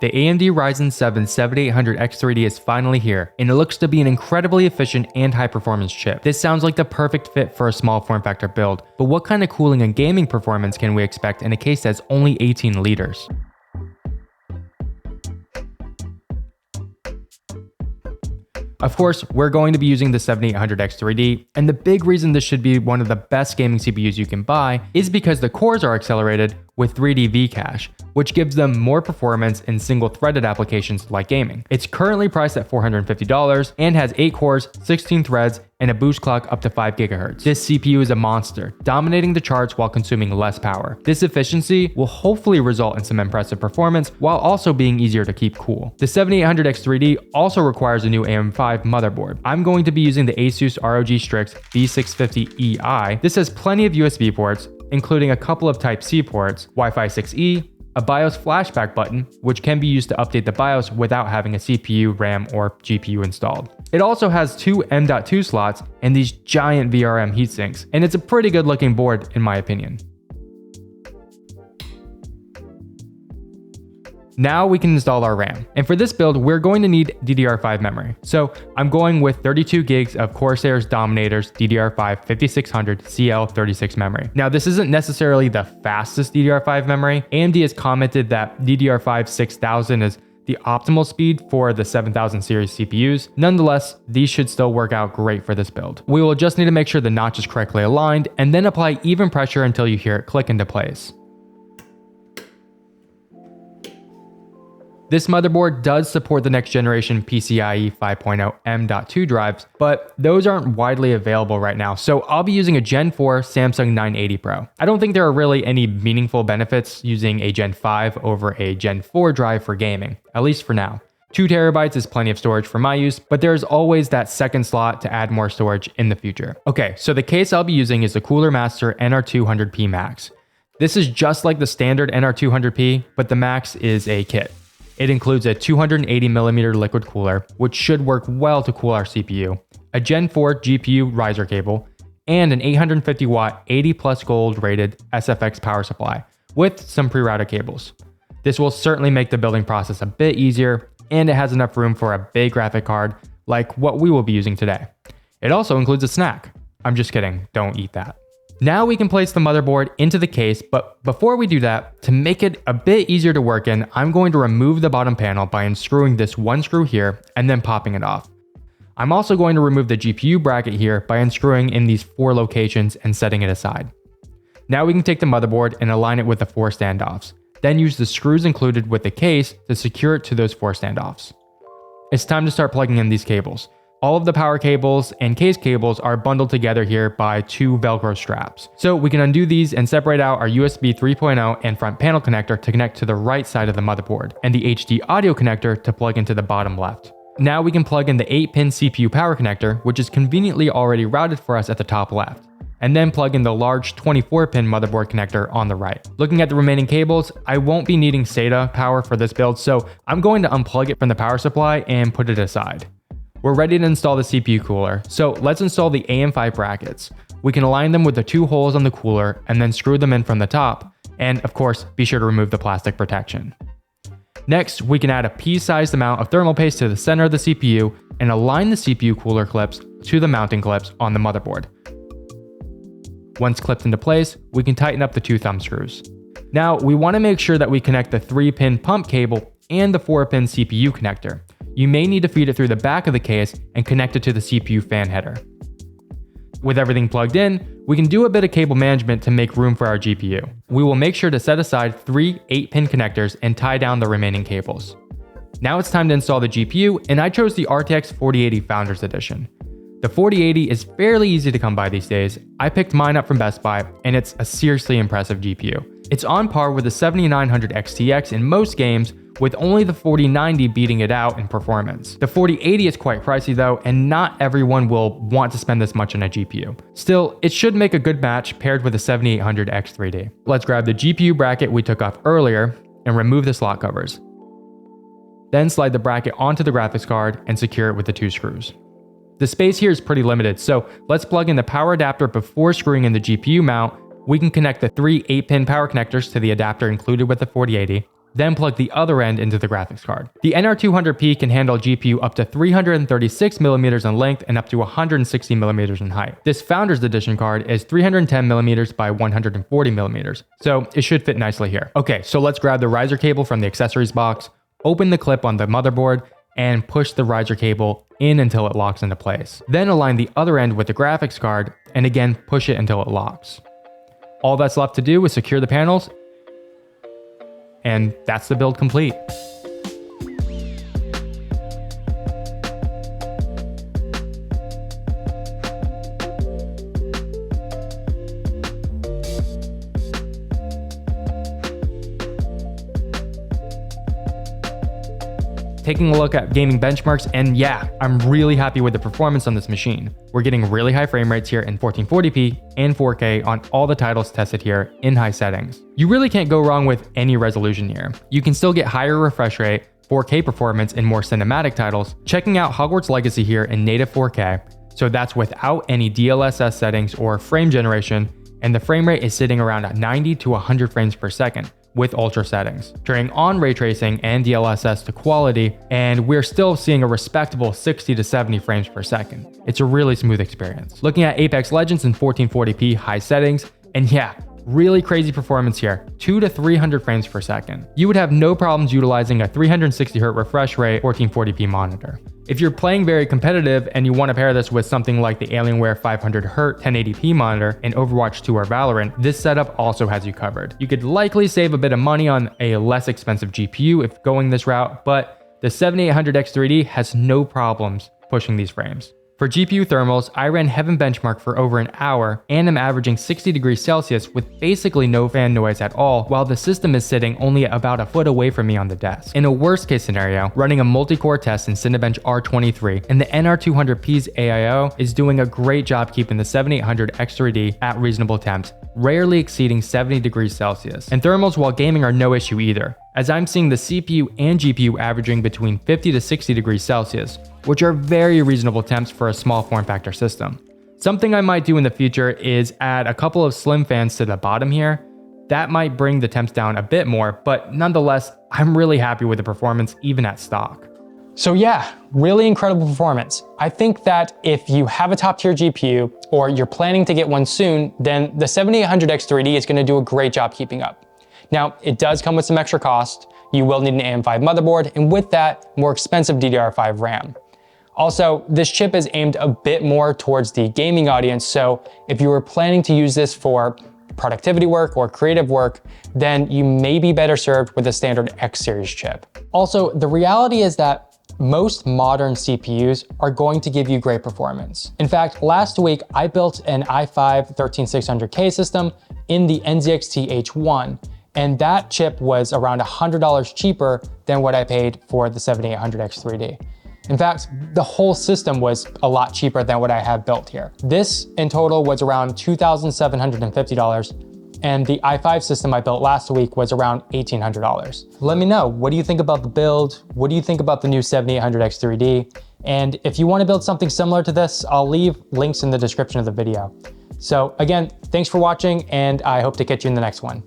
The AMD Ryzen 7 7800X3D is finally here, and it looks to be an incredibly efficient and high-performance chip. This sounds like the perfect fit for a small form factor build, but what kind of cooling and gaming performance can we expect in a case that's only 18 liters? Of course, we're going to be using the 7800X3D, and the big reason this should be one of the best gaming CPUs you can buy is because the cores are accelerated with 3D V-Cache, which gives them more performance in single-threaded applications like gaming. It's currently priced at $450 and has 8 cores, 16 threads, and a boost clock up to 5 GHz. This CPU is a monster, dominating the charts while consuming less power. This efficiency will hopefully result in some impressive performance while also being easier to keep cool. The 7800X3D also requires a new AM5 motherboard. I'm going to be using the Asus ROG Strix B650EI. This has plenty of USB ports, including a couple of Type-C ports, Wi-Fi 6E, a BIOS flashback button, which can be used to update the BIOS without having a CPU, RAM, or GPU installed. It also has 2 M.2 slots and these giant VRM heatsinks, and it's a pretty good looking board in my opinion. Now we can install our RAM. And for this build, we're going to need DDR5 memory. So I'm going with 32 gigs of Corsair's Dominator's DDR5 5600 CL36 memory. Now this isn't necessarily the fastest DDR5 memory. AMD has commented that DDR5 6000 is the optimal speed for the 7000 series CPUs. Nonetheless, these should still work out great for this build. We will just need to make sure the notch is correctly aligned and then apply even pressure until you hear it click into place. This motherboard does support the next generation PCIe 5.0 M.2 drives, but those aren't widely available right now, so I'll be using a Gen 4 Samsung 980 Pro. I don't think there are really any meaningful benefits using a Gen 5 over a Gen 4 drive for gaming, at least for now. 2 terabytes is plenty of storage for my use, but there's always that second slot to add more storage in the future. Okay, so the case I'll be using is the Cooler Master NR200P Max. This is just like the standard NR200P, but the Max is a kit. It includes a 280mm liquid cooler, which should work well to cool our CPU, a Gen 4 GPU riser cable, and an 850 watt 80 plus gold rated SFX power supply with some pre-routed cables. This will certainly make the building process a bit easier, and it has enough room for a big graphic card like what we will be using today. It also includes a snack. I'm just kidding, don't eat that. Now we can place the motherboard into the case, but before we do that, to make it a bit easier to work in, I'm going to remove the bottom panel by unscrewing this one screw here and then popping it off. I'm also going to remove the GPU bracket here by unscrewing in these 4 locations and setting it aside. Now we can take the motherboard and align it with the 4 standoffs, then use the screws included with the case to secure it to those 4 standoffs. It's time to start plugging in these cables. All of the power cables and case cables are bundled together here by 2 Velcro straps. So we can undo these and separate out our USB 3.0 and front panel connector to connect to the right side of the motherboard, and the HD audio connector to plug into the bottom left. Now we can plug in the 8-pin CPU power connector, which is conveniently already routed for us at the top left, and then plug in the large 24-pin motherboard connector on the right. Looking at the remaining cables, I won't be needing SATA power for this build, so I'm going to unplug it from the power supply and put it aside. We're ready to install the CPU cooler, so let's install the AM5 brackets. We can align them with the 2 holes on the cooler and then screw them in from the top, and of course, be sure to remove the plastic protection. Next, we can add a pea-sized amount of thermal paste to the center of the CPU and align the CPU cooler clips to the mounting clips on the motherboard. Once clipped into place, we can tighten up the 2 thumb screws. Now, we want to make sure that we connect the 3-pin pump cable and the 4-pin CPU connector. You may need to feed it through the back of the case and connect it to the CPU fan header. With everything plugged in, we can do a bit of cable management to make room for our GPU. We will make sure to set aside 3 8-pin connectors and tie down the remaining cables. Now it's time to install the GPU, and I chose the RTX 4080 Founders Edition. The 4080 is fairly easy to come by these days. I picked mine up from Best Buy, and it's a seriously impressive GPU. It's on par with the 7900 XTX in most games, with only the 4090 beating it out in performance. The 4080 is quite pricey though, and not everyone will want to spend this much on a GPU. Still, it should make a good match paired with the 7800 X3D. Let's grab the GPU bracket we took off earlier and remove the slot covers. Then slide the bracket onto the graphics card and secure it with the 2 screws. The space here is pretty limited, so let's plug in the power adapter before screwing in the GPU mount. We can connect the 3 8-pin power connectors to the adapter included with the 4080, then plug the other end into the graphics card. The NR200P can handle GPU up to 336mm in length and up to 160mm in height. This Founders Edition card is 310mm by 140mm, so it should fit nicely here. Okay, so let's grab the riser cable from the accessories box, open the clip on the motherboard, and push the riser cable in until it locks into place. Then align the other end with the graphics card, and again push it until it locks. All that's left to do is secure the panels, and that's the build complete. Taking a look at gaming benchmarks, and yeah, I'm really happy with the performance on this machine. We're getting really high frame rates here in 1440p and 4K on all the titles tested here in high settings. You really can't go wrong with any resolution here. You can still get higher refresh rate, 4K performance in more cinematic titles, checking out Hogwarts Legacy here in native 4K, so that's without any DLSS settings or frame generation, and the frame rate is sitting around at 90 to 100 frames per second. With ultra settings, turning on ray tracing and DLSS to quality, and we're still seeing a respectable 60 to 70 frames per second. It's a really smooth experience. Looking at Apex Legends in 1440p high settings, and yeah, really crazy performance here, 200 to 300 frames per second. You would have no problems utilizing a 360Hz refresh rate 1440p monitor. If you're playing very competitive and you want to pair this with something like the Alienware 500Hz 1080p monitor in Overwatch 2 or Valorant, this setup also has you covered. You could likely save a bit of money on a less expensive GPU if going this route, but the 7800X3D has no problems pushing these frames. For GPU thermals, I ran Heaven Benchmark for over an hour and am averaging 60 degrees Celsius with basically no fan noise at all, while the system is sitting only about a foot away from me on the desk. In a worst case scenario, running a multi-core test in Cinebench R23, and the NR200P's AIO is doing a great job keeping the 7800X3D at reasonable temps, rarely exceeding 70 degrees Celsius. And thermals while gaming are no issue either, as I'm seeing the CPU and GPU averaging between 50 to 60 degrees Celsius, which are very reasonable temps for a small form factor system. Something I might do in the future is add a couple of slim fans to the bottom here. That might bring the temps down a bit more, but nonetheless, I'm really happy with the performance even at stock. So yeah, really incredible performance. I think that if you have a top tier GPU or you're planning to get one soon, then the 7800X3D is gonna do a great job keeping up. Now, it does come with some extra cost. You will need an AM5 motherboard, and with that, more expensive DDR5 RAM. Also, this chip is aimed a bit more towards the gaming audience, so if you were planning to use this for productivity work or creative work, then you may be better served with a standard X series chip. Also, the reality is that most modern CPUs are going to give you great performance. In fact, last week, I built an i5 13600K system in the NZXT H1, and that chip was around $100 cheaper than what I paid for the 7800X3D. In fact, the whole system was a lot cheaper than what I have built here. This in total was around $2,750, and the i5 system I built last week was around $1,800. Let me know, what do you think about the build? What do you think about the new 7800X3D? And if you want to build something similar to this, I'll leave links in the description of the video. So again, thanks for watching, and I hope to catch you in the next one.